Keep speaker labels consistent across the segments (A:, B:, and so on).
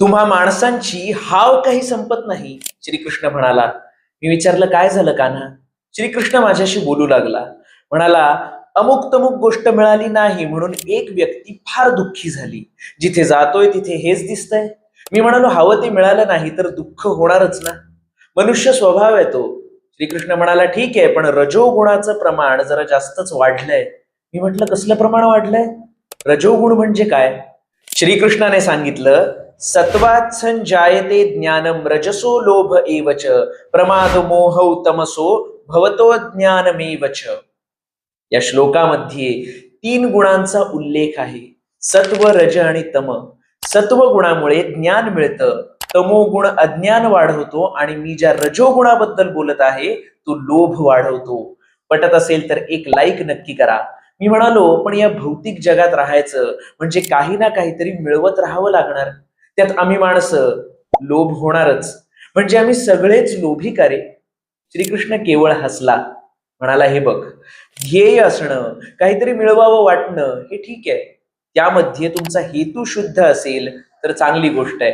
A: तुम्हा माणसांची हाव काही संपत नाही, श्रीकृष्ण म्हणाला. मी विचारलं, काय झालं कान्हा? श्रीकृष्ण माझ्याशी बोलू लागला. म्हणाला, अमुक तमुक गोष्ट मिळाली नाही म्हणून एक व्यक्ती फार दुःखी झाली. जिथे जातोय तिथे हेच दिसतंय. मी म्हणालो, हवं ते मिळालं नाही तर दुःख होणारच ना, मनुष्य स्वभाव आहे तो. श्रीकृष्ण म्हणाला, ठीक आहे, पण रजोगुणाचं प्रमाण जरा जास्तच वाढलंय. मी म्हटलं, कसलं प्रमाण वाढलंय? रजोगुण म्हणजे काय? श्रीकृष्णाने सांगितलं, सत्वात् संजायते ज्ञानम रजसो लोभ एवच प्रमाद मोहौ तमसो भवतो ज्ञानमेवच. या श्लोकामध्ये 3 गुणांचा उल्लेख आहे, सत्व, रज आणि तम. सत्व गुणामुळे ज्ञान मिळतं, तमोगुण अज्ञान वाढवतो, आणि मी ज्या रजोगुणाबद्दल बोलत आहे तो लोभ वाढवतो. पटत असेल तर एक लाईक नक्की करा. मी म्हणालो, पण या भौतिक जगात राहायचं म्हणजे काही ना काहीतरी मिळवत राहावं लागणार. त्यात आम्ही माणसं लोभ होणारच, म्हणजे आम्ही सगळेच लोभी का रे? श्रीकृष्ण केवळ हसला. म्हणाला, हे बघ, ध्येय असणं, काहीतरी मिळवावं वाटणं हे ठीक आहे. त्यामध्ये तुमचा हेतू शुद्ध असेल तर चांगली गोष्ट आहे.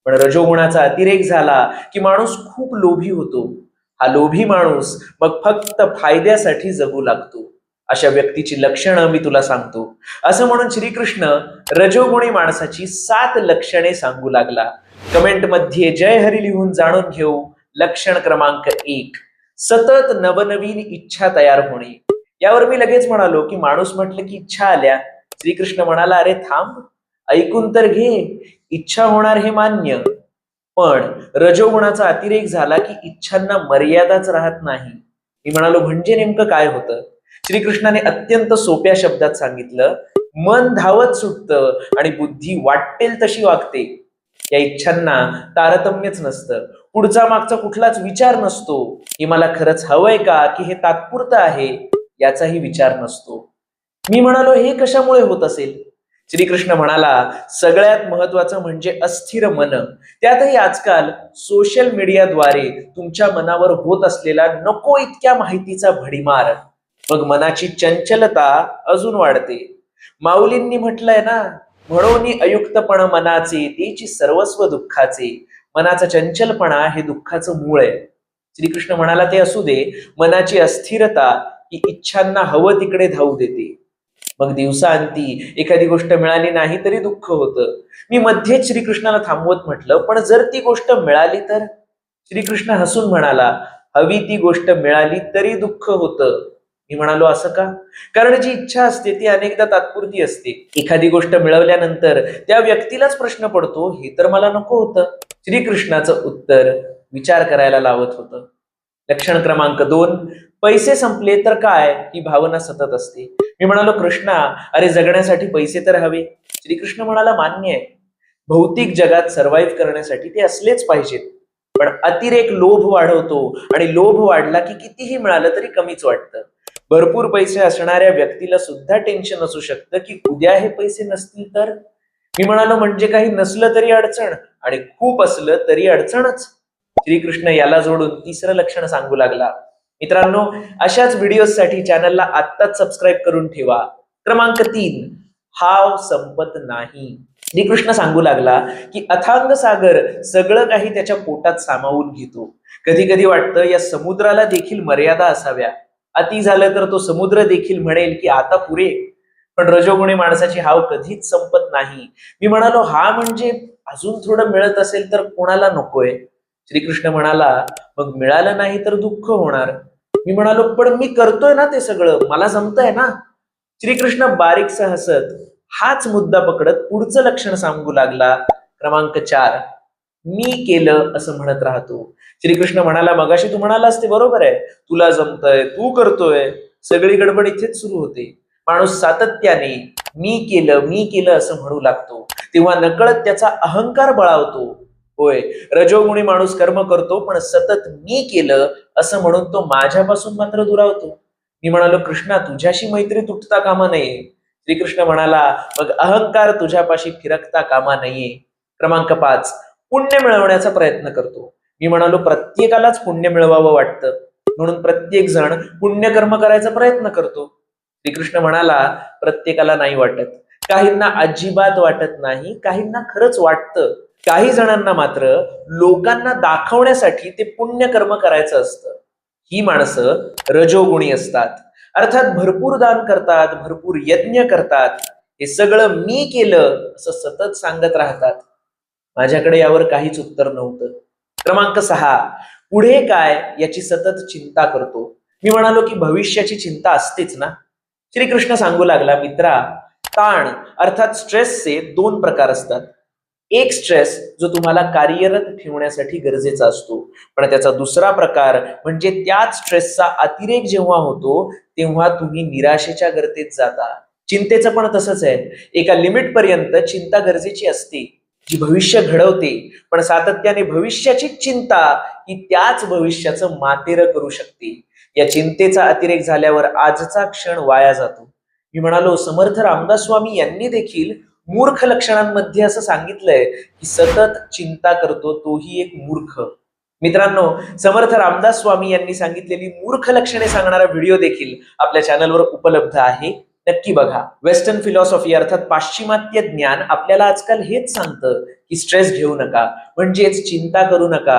A: पण रजोगुणाचा अतिरेक झाला की माणूस खूप लोभी होतो. हा लोभी माणूस मग फक्त फायद्यासाठी जगू लागतो. अशा व्यक्तीची लक्षणं मी तुला सांगतो. असं म्हणून श्रीकृष्ण रजोगुणी माणसाची 7 लक्षणे सांगू लागला. कमेंट मध्ये जय हरी लिहून जाणून घेऊ. लक्षण क्रमांक 1, सतत नवनवीन इच्छा तयार होणे. यावर मी लगेच म्हणालो की माणूस म्हटलं की इच्छा आल्या. श्रीकृष्ण म्हणाला, अरे थांब, ऐकून तर घे. इच्छा होणार हे मान्य, पण रजोगुणाचा अतिरेक झाला की इच्छांना मर्यादाच राहत नाही. मी म्हणालो, म्हणजे नेमकं काय होतं? श्रीकृष्णाने अत्यंत सोप्या शब्दात सांगितलं, मन धावत सुटतं आणि बुद्धी वाटेल तशी वागते. या इच्छांना तारतम्यच नसतं, पुढचा मागचा कुठलाच विचार नसतो. हे मला खरंच हवंय का की हे तात्पुरतं आहे याचाही विचार नसतो. मी म्हणालो, हे कशामुळे होत असेल? श्रीकृष्ण म्हणाला, सगळ्यात महत्वाचं म्हणजे अस्थिर मन. त्यातही आजकाल सोशल मीडियाद्वारे तुमच्या मनावर होत असलेला नको इतक्या माहितीचा भडीमार. मग मनाची चंचलता अजून वाढते. माऊलींनी म्हटलंय ना, म्हणून अयुक्तपण मनाचे तेची सर्वस्व दुःखाचे. मनाचा चंचलपणा हे दुःखाचं मूळ आहे. श्रीकृष्ण म्हणाला, ते असू दे, मनाची अस्थिरता ही इच्छांना हवं तिकडे धावू देते. मग दिवसांती एखादी गोष्ट मिळाली नाही तरी दुःख होतं. मी मध्येच श्रीकृष्णाला थांबवत म्हटलं, पण जर ती गोष्ट मिळाली तर? श्रीकृष्ण हसून म्हणाला, हवी ती गोष्ट मिळाली तरी दुःख होतं. मी म्हणालो, असं का? कारण जी इच्छा असते ती अनेकदा तात्पुरती असते. एखादी गोष्ट मिळवल्यानंतर त्या व्यक्तीलाच प्रश्न पडतो, हे तर मला नको होतं. श्रीकृष्णाचं उत्तर विचार करायला लावत होतं. लक्षण क्रमांक 2, पैसे संपले तर काय ही भावना सतत असते. मी म्हणालो, कृष्णा, अरे जगण्यासाठी पैसे तर हवे. श्रीकृष्ण म्हणाला, मान्य आहे, भौतिक जगात सर्व्हाइव्ह करण्यासाठी ते असलेच पाहिजेत, पण अतिरेक लोभ वाढवतो, आणि लोभ वाढला की कितीही मिळालं तरी कमीच वाटतं. भरपूर पैसे असणाऱ्या व्यक्तीला सुद्धा टेन्शन असू शकतं की उद्या हे पैसे नसतील तर. मी म्हणालो, म्हणजे काही नसलं तरी अडचण आणि खूप असलं तरी अडचणच. श्रीकृष्ण याला जोडून 3रं लक्षण सांगू लागला. मित्रांनो, अशाच व्हिडिओसाठी चॅनलला आत्ताच सबस्क्राईब करून ठेवा. क्रमांक 3, हाव संपत नाही. श्रीकृष्ण सांगू लागला की अथांग सागर सगळं काही त्याच्या पोटात सामावून घेतो. कधी कधी वाटतं या समुद्राला देखील मर्यादा असाव्या. अति झालं तर तो समुद्र देखील म्हणेल की आता पुरे. पण रजोगुणी माणसाची हाव कधीच संपत नाही. मी म्हणालो, हा म्हणजे अजून थोडं मिळत असेल तर कोणाला नकोय? श्रीकृष्ण म्हणाला, मग मिळालं नाही तर दुःख होणार. मी म्हणालो, पण मी करतोय ना ते सगळं, मला जमतंय ना. श्रीकृष्ण बारीकसा हसत हाच मुद्दा पकडत पुढचं लक्षण सांगू लागला. क्रमांक 4, मी केलं असं म्हणत राहतो. श्रीकृष्ण म्हणाला, मगाशी तू म्हणालास ते बरोबर आहे, तुला जमतंय, तू करतोय. सगळी गडबड इथेच सुरू होते. माणूस सातत्याने मी केलं असं म्हणू लागतो, तेव्हा नकळत त्याचा अहंकार बळावतो. होय, रजोगुणी माणूस कर्म करतो, पण सतत मी केलं असं म्हणून तो माझ्यापासून मात्र दुरावतो. मी म्हणालो, कृष्णा, तुझ्याशी मैत्री तुटता कामा नये. श्रीकृष्ण म्हणाला, मग अहंकार तुझ्यापाशी फिरकता कामा नये. क्रमांक 5, पुण्य मिळवण्याचा प्रयत्न करतो. मी म्हणालो, प्रत्येकालाच पुण्य मिळवावं वाटतं, म्हणून प्रत्येक जण पुण्यकर्म करायचा प्रयत्न करतो. श्रीकृष्ण म्हणाला, प्रत्येकाला नाही वाटत. काहींना अजिबात वाटत नाही, काहींना खरंच वाटतं. काही जणांना मात्र लोकांना दाखवण्यासाठी ते पुण्यकर्म करायचं असतं. ही माणसं रजोगुणी असतात. अर्थात भरपूर दान करतात, भरपूर यज्ञ करतात, हे सगळं मी केलं असं सतत सांगत राहतात. माझ्याकडे यावर काहीच उत्तर नव्हतं. क्रमांक 6, पुढे काय याची सतत चिंता करतो. मी म्हणालो की भविष्याची चिंता असतेच ना. श्रीकृष्ण सांगू लागला, मित्रा, ताण अर्थात स्ट्रेसचे 2 प्रकार असतात. एक स्ट्रेस जो तुम्हाला कार्यरत ठेवण्यासाठी गरजेचा असतो, पण त्याचा दुसरा प्रकार म्हणजे त्याच स्ट्रेसचा अतिरेक जेव्हा होतो तेव्हा तुम्ही निराशेच्या गर्तेत जाता. चिंतेचं पण तसंच आहे. एका लिमिट पर्यंत चिंता गरजेची असते, जी भविष्य घडवते, पण सातत्याने भविष्याचीच चिंता ही त्याच भविष्याचं मातेरं करू शकते. या चिंतेचा अतिरेक झाल्यावर आजचा क्षण वाया जातो. मी म्हणालो, समर्थ रामदास स्वामी यांनी देखील मूर्ख लक्षणांमध्ये असं सांगितलंय की सतत चिंता करतो तोही एक मूर्ख. मित्रांनो, समर्थ रामदास स्वामी यांनी सांगितलेली मूर्ख लक्षणे सांगणारा व्हिडिओ देखील आपल्या चॅनलवर उपलब्ध आहे, नक्की बघा. वेस्टर्न फिलॉसॉफी अर्थात पाश्चिमात्य ज्ञान आपल्याला आजकाल हेच सांगतं की स्ट्रेस घेऊ नका, म्हणजेच चिंता करू नका.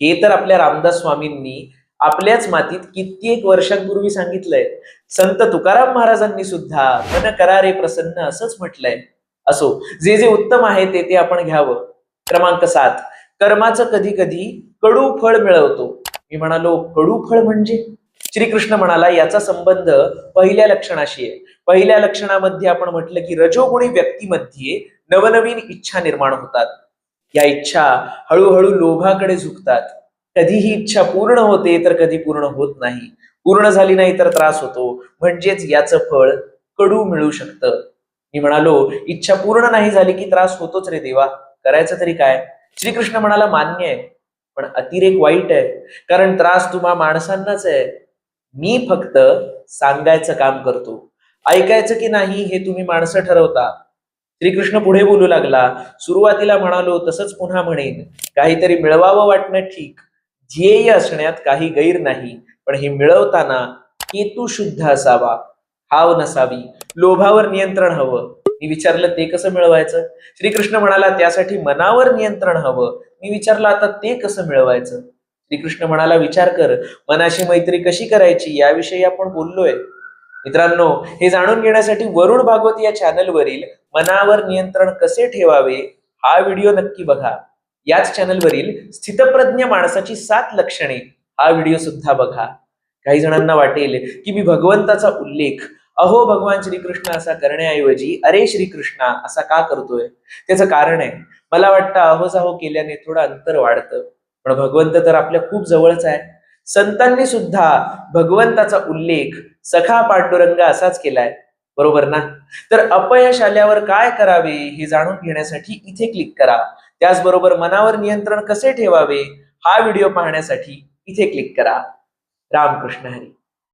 A: हे तर आपल्या रामदास स्वामींनी आपल्याच मातीत कित्येक वर्षांपूर्वी सांगितलंय. संत तुकाराम महाराजांनी सुद्धा मन करा रे प्रसन्न असंच म्हटलंय. असो, जे जे उत्तम आहे ते ते आपण घ्यावं. क्रमांक 7, कर्माचं कधी कधी कडू फळ मिळवतो. मी म्हणालो, कडू फळ म्हणजे? श्रीकृष्ण म्हणाला, याचा संबंध पहिल्या लक्षणाशी आहे. पहिल्या लक्षणामध्ये आपण म्हटलं की रजोगुणी व्यक्तीमध्ये नवनवीन इच्छा निर्माण होतात. या इच्छा हळूहळू लोभाकडे झुकतात. कधी ही इच्छा पूर्ण होते तर कधी पूर्ण होत नाही. पूर्ण झाली नाही तर त्रास होतो, म्हणजेच याचं फळ कडू मिळू शकतं. मी म्हणालो, इच्छा पूर्ण नाही झाली की त्रास होतोच रे देवा, करायचं तरी काय? श्रीकृष्ण म्हणाला, मान्य आहे, पण अतिरेक वाईट आहे, कारण त्रास तुम्हा माणसांनाच आहे. मी फक्त सांगायचं काम करतो, ऐकायचं की नाही हे तुम्ही माणसं ठरवता. श्रीकृष्ण पुढे बोलू लागला, सुरुवातीला म्हणालो तसंच पुन्हा म्हणेन, काहीतरी मिळवावं वाटणं ठीक, ध्येय असण्यात काही गैर नाही, पण हे मिळवताना हेतू शुद्ध असावा, हाव नसावी, लोभावर नियंत्रण हवं. मी विचारलं, ते कसं मिळवायचं? श्रीकृष्ण म्हणाला, त्यासाठी मनावर नियंत्रण हवं. मी विचारलं, आता ते कसं मिळवायचं? श्रीकृष्ण म्हणाला, विचार कर, मनाशी मैत्री कशी करायची याविषयी आपण बोललोय. मित्रांनो, हे जाणून घेण्यासाठी वरुण भागवत या चॅनलवरील मनावर नियंत्रण कसे ठेवावे हा व्हिडिओ नक्की बघा. याच चॅनलवरील स्थितप्रज्ञ माणसाची 7 लक्षणे हा व्हिडिओ सुद्धा बघा. काही जणांना वाटेल की मी भगवंताचा उल्लेख अहो भगवान श्रीकृष्ण असा करण्याऐवजी अरे श्रीकृष्णा असा का करतोय? त्याचं कारण आहे, मला वाटतं अहो जाहो केल्याने थोडं अंतर वाढतं, पण भगवंत तर आपल्या खूप जवळच आहे. संतांनी सुद्धा भगवंताचा उल्लेख सखा पांडुरंग असाच केलाय, बरोबर ना? तर अपयश आल्यावर काय करावे हे जाणून घेण्यासाठी इथे क्लिक करा. त्याचबरोबर मनावर नियंत्रण कसे ठेवावे हा व्हिडिओ पाहण्यासाठी इथे क्लिक करा. रामकृष्ण हरी.